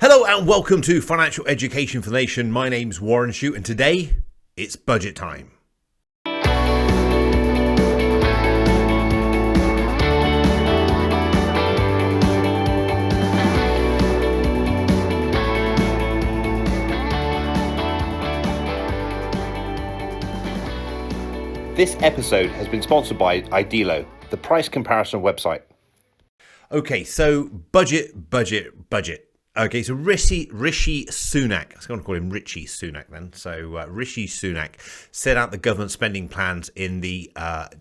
Hello and welcome to Financial Education for the Nation. My name's Warren Shute and today it's budget time. This episode has been sponsored by Idealo, the price comparison website. Okay, so budget. Okay, so Rishi Sunak, I was going to call him Richie Sunak then. So Rishi Sunak set out the government spending plans in the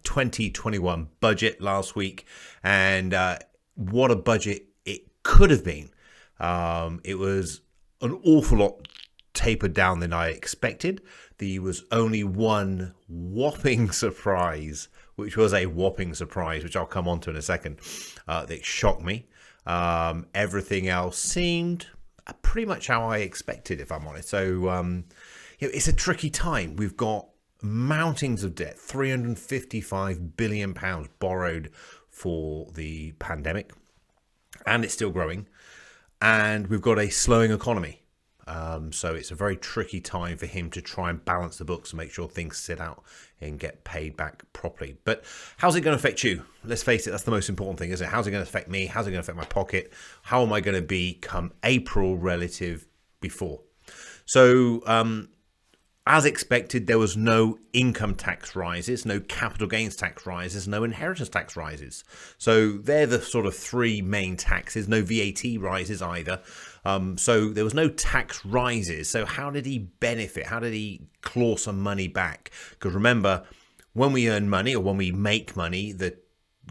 2021 budget last week, and what a budget it could have been. It was an awful lot tapered down than I expected. There was only one whopping surprise, which was a whopping surprise, which I'll come on to in a second, that shocked me. Everything else seemed pretty much how I expected, if I'm honest. So it's a tricky time. We've got mountings of debt, £355 billion borrowed for the pandemic, and it's still growing. And we've got a slowing economy. So it's a very tricky time for him to try and balance the books and make sure things sit out and get paid back properly. But how's it going to affect you? Let's face it, that's the most important thing, isn't it? How's it going to affect me? How's it going to affect my pocket? How am I going to be come April relative before? So as expected, there was no income tax rises, no capital gains tax rises, no inheritance tax rises. So they're the sort of three main taxes, no VAT rises either. So there was no tax rises. So how did he benefit? How did he claw some money back? Because remember, when we earn money or when we make money, the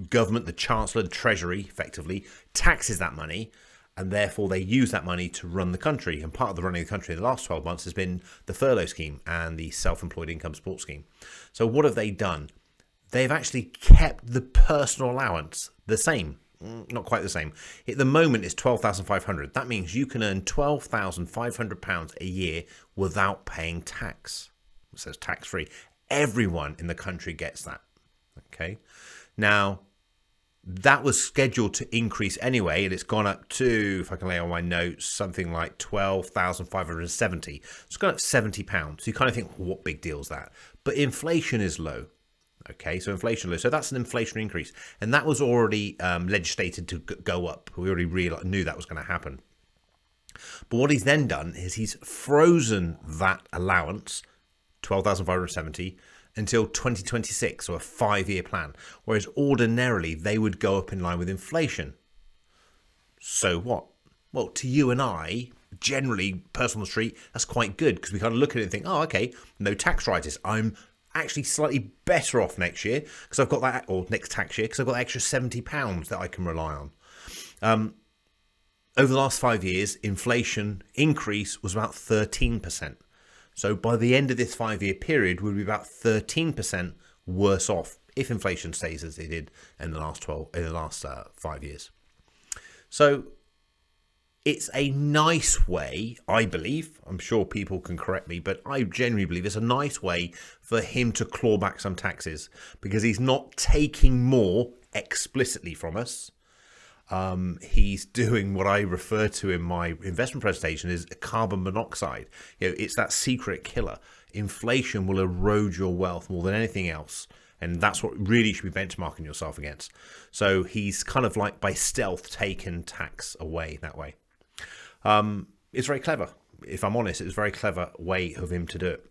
government, the Chancellor, the Treasury effectively taxes that money. And therefore, they use that money to run the country. And part of the running of the country in the last 12 months has been the furlough scheme and the self-employed income support scheme. So what have they done? They've actually kept the personal allowance the same. Not quite the same. At the moment, it's £12,500. That means you can earn £12,500 a year without paying tax. It says tax-free. Everyone in the country gets that. Okay. Now, that was scheduled to increase anyway, and it's gone up to, if I can lay on my notes, something like 12,570. It's gone up £70. So you kind of think, what big deal is that? But inflation is low. Okay, so inflation low. So that's an inflation increase. And that was already legislated to go up. We already knew that was going to happen. But what he's then done is he's frozen that allowance, 12,570, until 2026, so a 5-year plan, whereas ordinarily they would go up in line with inflation. So what? Well, to you and I, generally, person on the street, that's quite good because we kind of look at it and think, oh, okay, no tax rises. I'm actually slightly better off next year because I've got that, or next tax year, because I've got that extra £70 that I can rely on. Over the last 5 years, inflation increase was about 13%. So by the end of this 5-year period, we'll be about 13% worse off if inflation stays as it did in the last 5 years. So it's a nice way, I believe. I'm sure people can correct me, but I genuinely believe it's a nice way for him to claw back some taxes because he's not taking more explicitly from us. He's doing what I refer to in my investment presentation as carbon monoxide. It's that secret killer. Inflation will erode your wealth more than anything else. And that's what really should be benchmarking yourself against. So he's kind of like by stealth taken tax away that way. It's very clever. If I'm honest, it's a very clever way of him to do it.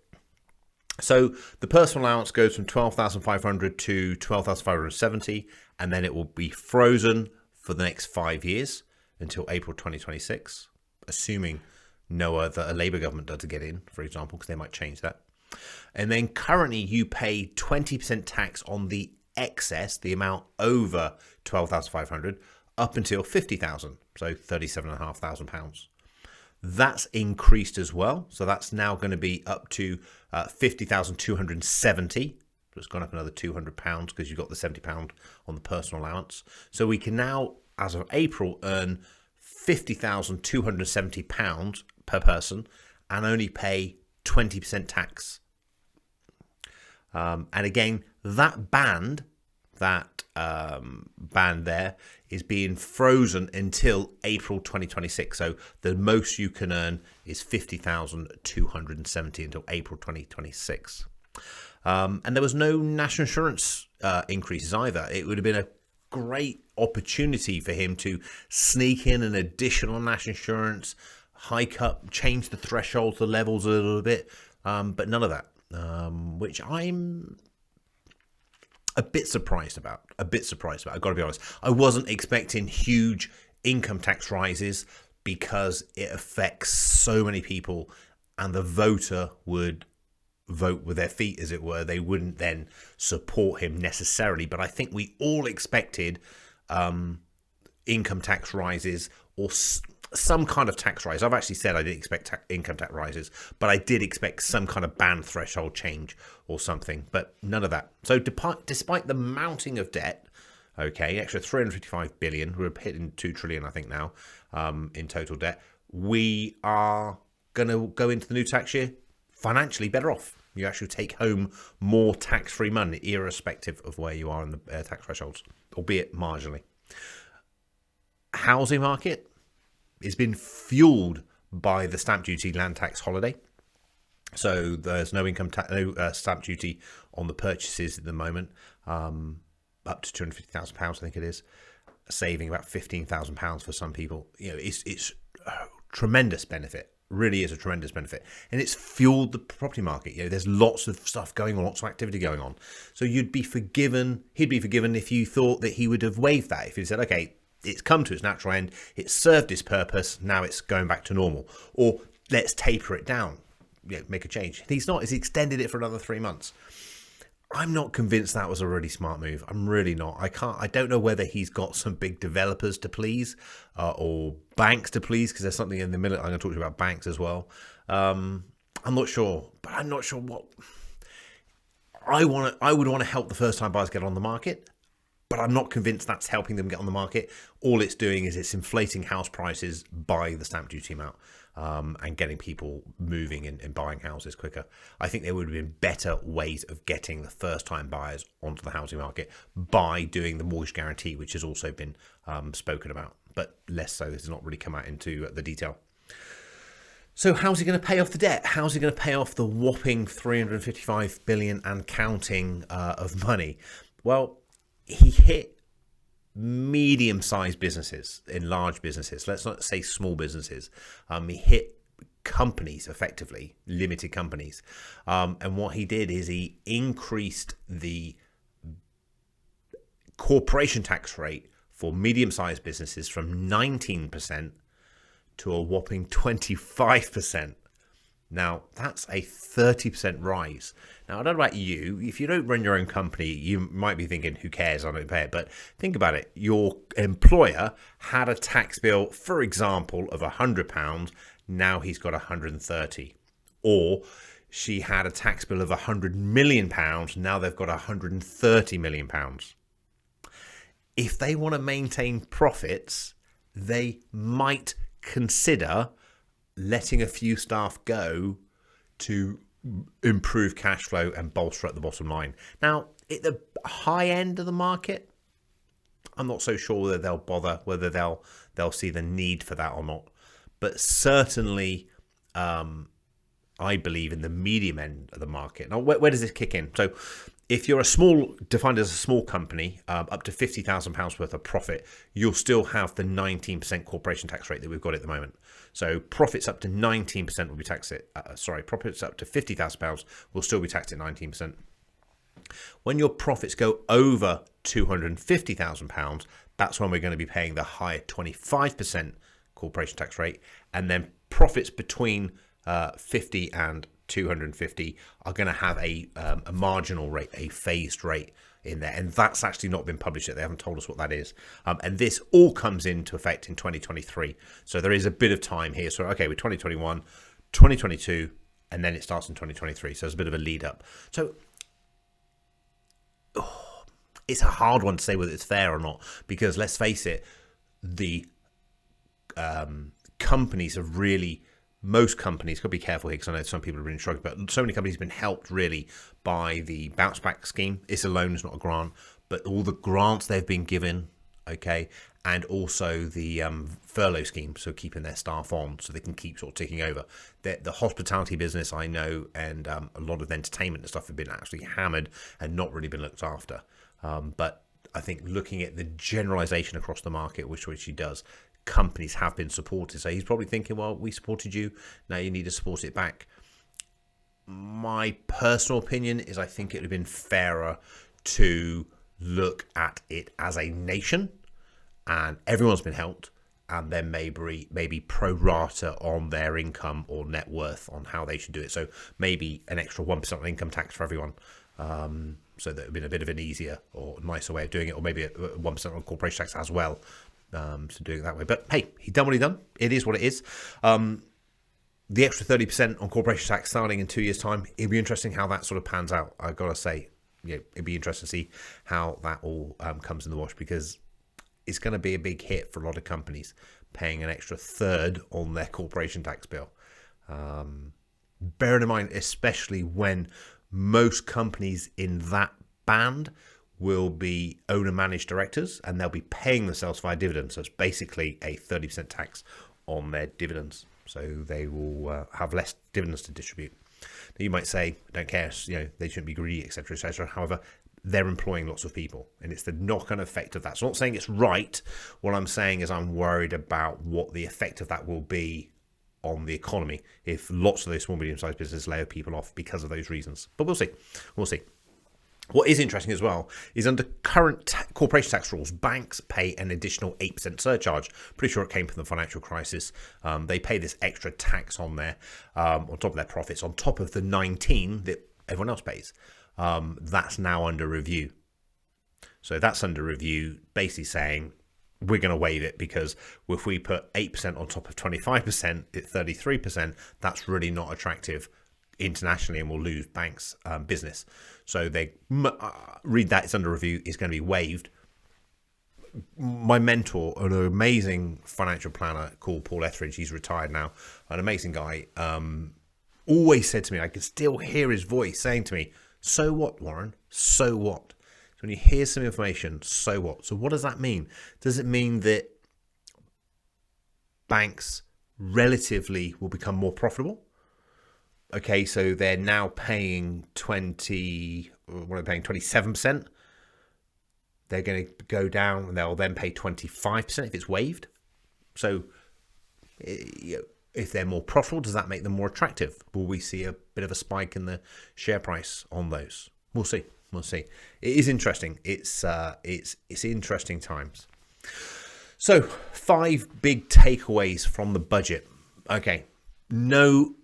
So the personal allowance goes from 12,500 to 12,570, and then it will be frozen for the next 5 years until April 2026, assuming a Labour government doesn't get in, for example, because they might change that. And then currently you pay 20% tax on the excess, the amount over 12,500, up until 50,000, so £37,500. That's increased as well. So that's now going to be up to 50,270. So it's gone up another £200 because you've got the £70 on the personal allowance. So we can now, as of April, earn £50,270 per person and only pay 20% tax. And again, that band that band there is being frozen until April 2026. So the most you can earn is 50,270 until April 2026. And there was no national insurance increases either. It would have been a great opportunity for him to sneak in an additional national insurance, hike up, change the thresholds, the levels a little bit, but none of that, which I'm a bit surprised about. I've got to be honest. I wasn't expecting huge income tax rises because it affects so many people, and the voter would vote with their feet, as it were. They wouldn't then support him necessarily. But I think we all expected income tax rises or some kind of tax rise. I've actually said I didn't expect income tax rises, but I did expect some kind of band threshold change or something, but none of that. So despite the mounting of debt, okay, extra 355 billion, we're hitting 2 trillion, I think now, in total debt, we are going to go into the new tax year financially better off. You actually take home more tax-free money, irrespective of where you are in the tax thresholds, albeit marginally. Housing market has been fueled by the stamp duty land tax holiday. So there's no stamp duty on the purchases at the moment, up to £250,000, I think it is, saving about £15,000 for some people. You know, it's a tremendous benefit. Really is a tremendous benefit, and it's fueled the property market. You know, there's lots of stuff going on, lots of activity going on. So he'd be forgiven if you thought that he would have waived that. If he said, okay, it's come to its natural end, it's served its purpose, now it's going back to normal, or let's taper it down, you know, make a change. He's not. He's extended it for another 3 months. I'm not convinced that was a really smart move. I'm really not. I don't know whether he's got some big developers to please or banks to please, because there's something in the minute I'm going to talk to you about banks as well. I'm not sure, but I'm not sure what I would want to help the first time buyers get on the market, but I'm not convinced that's helping them get on the market. All it's doing is it's inflating house prices by the stamp duty amount. And getting people moving and buying houses quicker. I think there would have been better ways of getting the first-time buyers onto the housing market by doing the mortgage guarantee, which has also been spoken about, but less so. This has not really come out into the detail. So how's he going to pay off the debt? How's he going to pay off the whopping 355 billion and counting of money? Well, he hit medium-sized businesses in large businesses. Let's not say small businesses. He hit companies, effectively limited companies, and what he did is he increased the corporation tax rate for medium-sized businesses from 19% to a whopping 25%. Now, that's a 30% rise. Now, I don't know about you. If you don't run your own company, you might be thinking, who cares? I don't pay it. But think about it. Your employer had a tax bill, for example, of £100. Now he's got 130. Or she had a tax bill of £100 million. Now they've got £130 million. If they want to maintain profits, they might consider letting a few staff go to improve cash flow and bolster up the bottom line. Now, at the high end of the market, I'm not so sure whether they'll bother, whether they'll see the need for that or not. But certainly, I believe in the medium end of the market. Now, where does this kick in? So if you're defined as a small company, up to £50,000 worth of profit, you'll still have the 19% corporation tax rate that we've got at the moment. So profits up to 19% will be taxed at, profits up to £50,000 will still be taxed at 19%. When your profits go over £250,000, that's when we're going to be paying the higher 25% corporation tax rate. And then profits between 50 and 250 are going to have a marginal rate, a phased rate in there, and that's actually not been published yet. They haven't told us what that is, and this all comes into effect in 2023, so there is a bit of time here. So okay, with 2021, 2022, and then it starts in 2023, so there's a bit of a lead up. So it's a hard one to say whether it's fair or not, because let's face it, the companies have really most companies, got to be careful here because I know some people have been struggling, but so many companies have been helped really by the bounce back scheme. It's a loan, it's not a grant, but all the grants they've been given, okay, and also the furlough scheme, so keeping their staff on so they can keep sort of ticking over. The hospitality business, I know, and a lot of the entertainment and stuff have been actually hammered and not really been looked after. But I think looking at the generalization across the market, which he does, companies have been supported. So he's probably thinking, well, we supported you, now you need to support it back. My personal opinion is I think it would have been fairer to look at it as a nation and everyone's been helped, and then maybe pro rata on their income or net worth on how they should do it. So maybe an extra 1% on income tax for everyone. So that would have been a bit of an easier or nicer way of doing it, or maybe a 1% on corporation tax as well. So doing it that way. But hey, he's done what he done. It is what it is. The extra 30% on corporation tax starting in 2 years' time, it'll be interesting how that sort of pans out. I've got to say, it'd be interesting to see how that all comes in the wash, because it's going to be a big hit for a lot of companies paying an extra third on their corporation tax bill. Bearing in mind, especially when most companies in that band will be owner-managed directors and they'll be paying themselves via dividends. So it's basically a 30% tax on their dividends. So they will have less dividends to distribute. Now you might say, don't care, they shouldn't be greedy, etc., etc. However, they're employing lots of people, and it's the knock-on effect of that. So I'm not saying it's right. What I'm saying is I'm worried about what the effect of that will be on the economy if lots of those small, medium-sized businesses lay people off because of those reasons. But we'll see. We'll see. What is interesting as well is under current corporation tax rules, banks pay an additional 8% surcharge. Pretty sure it came from the financial crisis. They pay this extra tax on there, on top of their profits, on top of the 19 that everyone else pays. That's now under review. So that's under review, basically saying we're going to waive it, because if we put 8% on top of 25% at 33%, that's really not attractive internationally, and we'll lose banks' business. So they read that it's under review, is going to be waived. My mentor, an amazing financial planner called Paul Etheridge, he's retired now, an amazing guy, always said to me, I could still hear his voice saying to me, so what, Warren? So what? So when you hear some information, so what? So what does that mean? Does it mean that banks relatively will become more profitable? Okay, so they're now paying 27%. They're going to go down, and they'll then pay 25% if it's waived. So if they're more profitable, does that make them more attractive? Will we see a bit of a spike in the share price on those? We'll see. We'll see. It is interesting. It's interesting times. So 5 big takeaways from the budget. Okay, no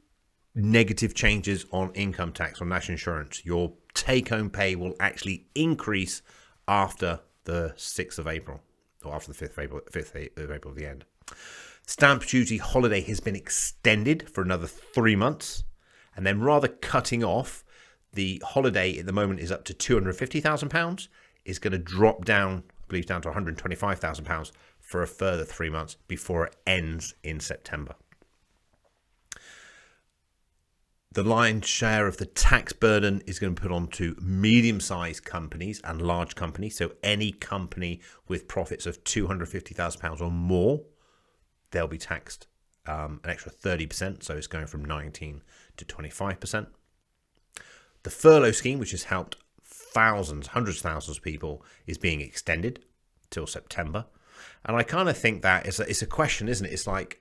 negative changes on income tax or national insurance. Your take-home pay will actually increase after the 6th of April, or after the 5th of April, the end. Stamp duty holiday has been extended for another 3 months, and then rather cutting off, the holiday at the moment is up to £250,000, is going to drop down, I believe, down to £125,000 for a further 3 months before it ends in September. The lion's share of the tax burden is going to be put onto medium-sized companies and large companies. So any company with profits of £250,000 or more, they'll be taxed an extra 30%. So it's going from 19 to 25%. The furlough scheme, which has helped thousands, hundreds of thousands of people, is being extended till September. And I kind of think that it's a question, isn't it? It's like,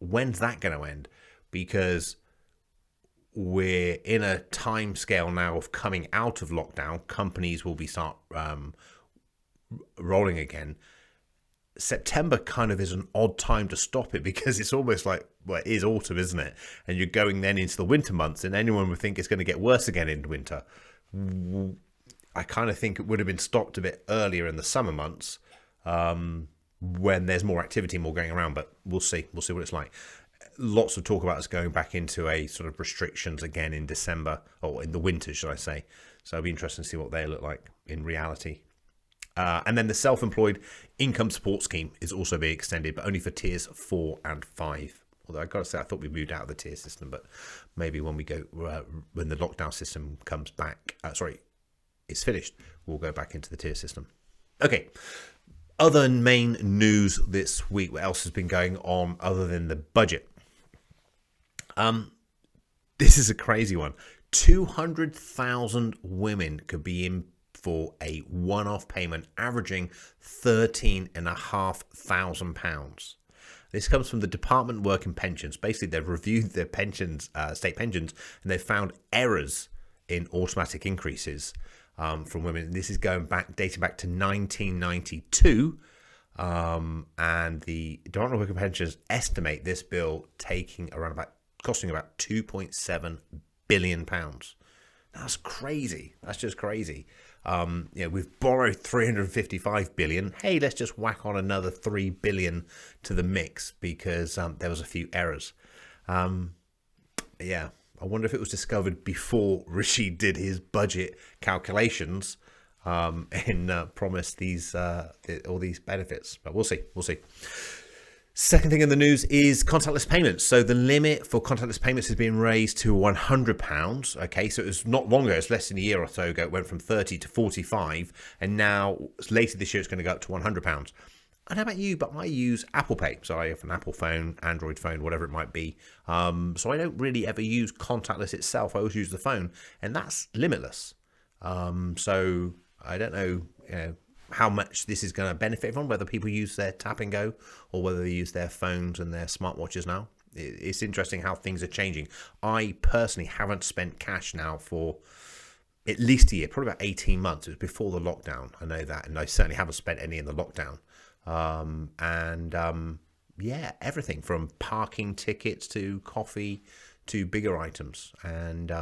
when's that going to end? Because we're in a time scale now of coming out of lockdown. Companies will be start rolling again. September kind of is an odd time to stop it, because it's almost like, well, it is autumn, isn't it? And you're going then into the winter months, and anyone would think it's going to get worse again in winter. I kind of think it would have been stopped a bit earlier in the summer months, when there's more activity, more going around. But we'll see. We'll see what it's like. Lots of talk about us going back into a sort of restrictions again in December, or in the winter, should I say. So it'll be interesting to see what they look like in reality. And then the self-employed income support scheme is also being extended, but only for tiers 4 and 5. Although I got to say, I thought we moved out of the tier system, but maybe when we go when the lockdown system comes back, it's finished, we'll go back into the tier system. Okay. Other main news this week. What else has been going on other than the budget? This is a crazy one. 200,000 women could be in for a one-off payment, averaging £13,500. This comes from the Department of Work and Pensions. Basically, they've reviewed their pensions, state pensions, and they've found errors in automatic increases from women. This is dating back to 1992. And the Department of Work and Pensions estimate this bill costing about £2.7 billion. That's crazy. That's just crazy. We've borrowed 355 billion. Hey, let's just whack on another 3 billion to the mix because there was a few errors. Yeah, I wonder if it was discovered before Rishi did his budget calculations and promised all these benefits. But we'll see. Second thing in the news is contactless payments. So the limit for contactless payments has been raised to £100. Okay, so it was not long ago, it's less than a year or so ago, it went from 30 to 45, and now later this year it's going to go up to £100. I don't know about you, but I use Apple Pay. So I have an Apple phone, Android phone, whatever it might be. So I don't really ever use contactless itself. I always use the phone, and that's limitless. So I don't know, how much this is going to benefit from, whether people use their tap and go or whether they use their phones and their smartwatches now. It's interesting how things are changing. I personally haven't spent cash now for at least a year, probably about 18 months. It was before the lockdown. I know that. And I certainly haven't spent any in the lockdown. Everything from parking tickets to coffee to bigger items. And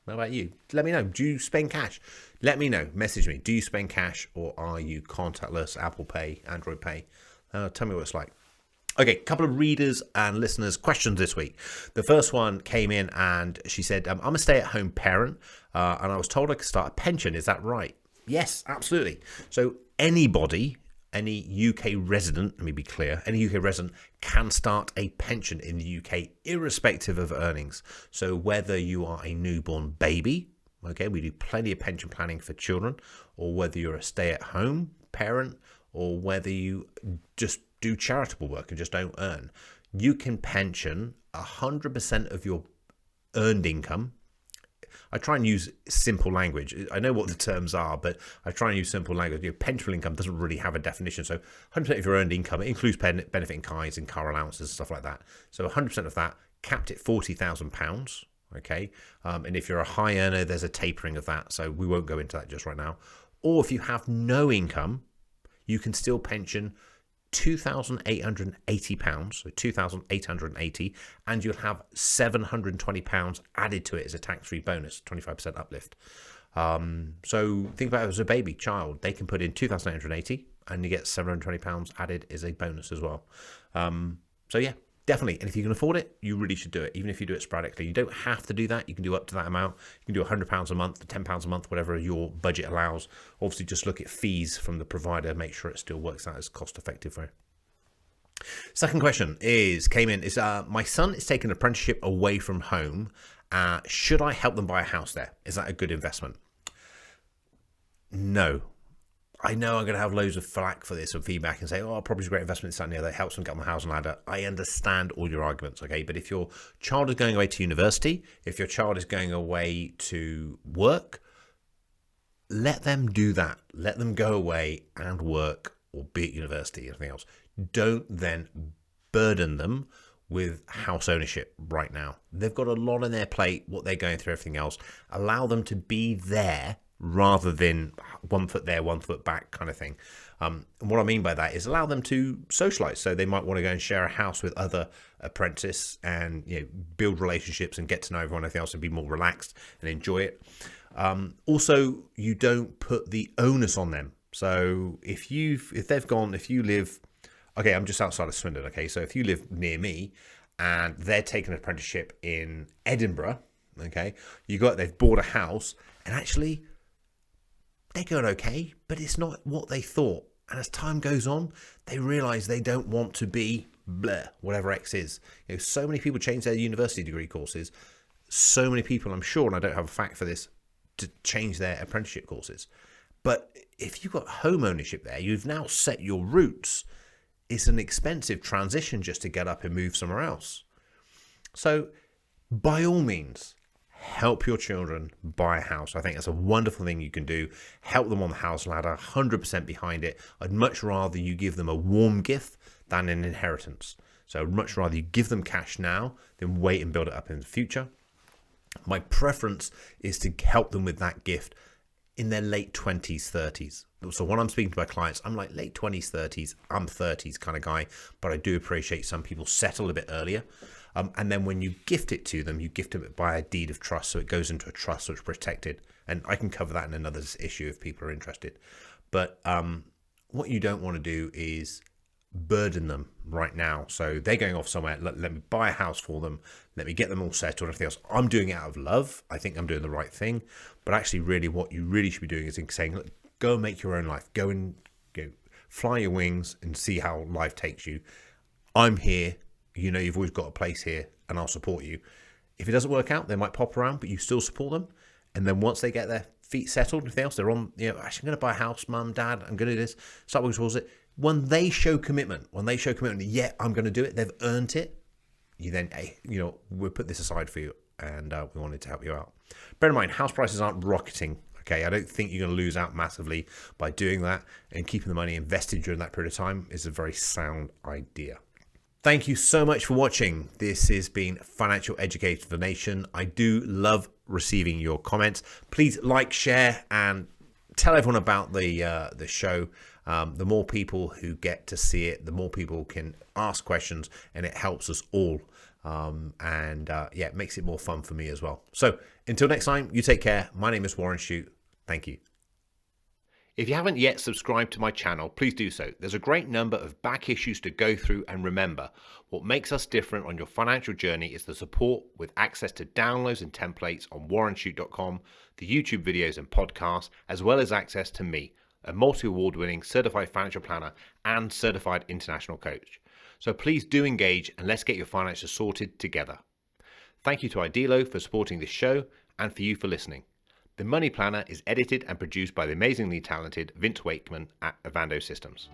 how about you? Let me know. Do you spend cash? Let me know. Message me. Do you spend cash or are you contactless, Apple Pay, Android Pay? Tell me what it's like. Okay, couple of readers and listeners' questions this week. The first one came in and she said, I'm a stay-at-home parent and I was told I could start a pension. Is that right? Yes, absolutely. So anybody, any UK resident, let me be clear, any UK resident can start a pension in the UK irrespective of earnings. So whether you are a newborn baby, okay, we do plenty of pension planning for children, or whether you're a stay-at-home parent, or whether you just do charitable work and just don't earn, you can pension 100% of your earned income. I try and use simple language. I know what the terms are, but I try and use simple language. Pensionable income doesn't really have a definition. So 100% of your earned income, it includes benefit in kinds and car allowances and stuff like that. So 100% of that capped at £40,000. Okay. And if you're a high earner, there's a tapering of that. So we won't go into that just right now. Or if you have no income, you can still pension £2,880, so 2,880, and you'll have £720 added to it as a tax-free bonus, 25% uplift. So think about it as a baby child. They can put in 2,880 and you get £720 added as a bonus as well. So yeah, definitely. And if you can afford it, you really should do it, even if you do it sporadically. You don't have to do that. You can do up to that amount. You can do £100 a month, £10 a month, whatever your budget allows. Obviously, just look at fees from the provider, make sure it still works out as cost effective for you. Second question came in. My son is taking an apprenticeship away from home. Should I help them buy a house there? Is that a good investment? No. I know I'm going to have loads of flack for this and feedback and say, oh, property's a great investment, it's something that helps them get on the housing ladder. I understand all your arguments, okay? But if your child is going away to university, if your child is going away to work, let them do that. Let them go away and work or be at university, anything else. Don't then burden them with house ownership right now. They've got a lot on their plate, what they're going through, everything else. Allow them to be there rather than 1 foot there, 1 foot back kind of thing. And what I mean by that is allow them to socialize. So they might want to go and share a house with other apprentices and build relationships and get to know everyone, everything else, and be more relaxed and enjoy it. Also, you don't put the onus on them. So if you live, okay, I'm just outside of Swindon, okay, so if you live near me and they're taking an apprenticeship in Edinburgh, okay, they've bought a house and actually they're going okay, but it's not what they thought. And as time goes on, they realize they don't want to be blah, whatever X is. So many people change their university degree courses. So many people, I'm sure, and I don't have a fact for this, to change their apprenticeship courses. But if you've got home ownership there, you've now set your roots. It's an expensive transition just to get up and move somewhere else. So by all means, help your children buy a house. I think that's a wonderful thing you can do. Help them on the house ladder, 100% behind it. I'd much rather you give them a warm gift than an inheritance. So I'd much rather you give them cash now than wait and build it up in the future. My preference is to help them with that gift in their late 20s, 30s. So when I'm speaking to my clients, I'm like late 20s, 30s, I'm 30s kind of guy, but I do appreciate some people settle a bit earlier. And then when you gift it to them, you gift it by a deed of trust. So it goes into a trust, so it's protected. And I can cover that in another issue if people are interested. But what you don't want to do is burden them right now. So they're going off somewhere. Let me buy a house for them. Let me get them all settled and everything else. I'm doing it out of love. I think I'm doing the right thing. But actually, really, what you really should be doing is saying, look, go and make your own life. Go and fly your wings and see how life takes you. I'm here. You've always got a place here and I'll support you. If it doesn't work out, they might pop around, but you still support them. And then once they get their feet settled, if else, they're on, actually, I'm going to buy a house, mum, dad, I'm going to do this, start working towards it. When they show commitment, yeah, I'm going to do it, they've earned it, you then, hey, we'll put this aside for you and we wanted to help you out. Bear in mind, house prices aren't rocketing. Okay, I don't think you're going to lose out massively by doing that, and keeping the money invested during that period of time is a very sound idea. Thank you so much for watching. This has been Financial Educator for the Nation. I do love receiving your comments. Please like, share, and tell everyone about the show. The more people who get to see it, the more people can ask questions, and it helps us all. It makes it more fun for me as well. So until next time, you take care. My name is Warren Shute. Thank you. If you haven't yet subscribed to my channel, please do so. There's a great number of back issues to go through, and remember, what makes us different on your financial journey is the support with access to downloads and templates on warrenshute.com, the YouTube videos and podcasts, as well as access to me, a multi-award winning certified financial planner and certified international coach. So please do engage and let's get your finances sorted together. Thank you to Idelo for supporting this show and for you for listening. The Money Planner is edited and produced by the amazingly talented Vince Wakeman at Avando Systems.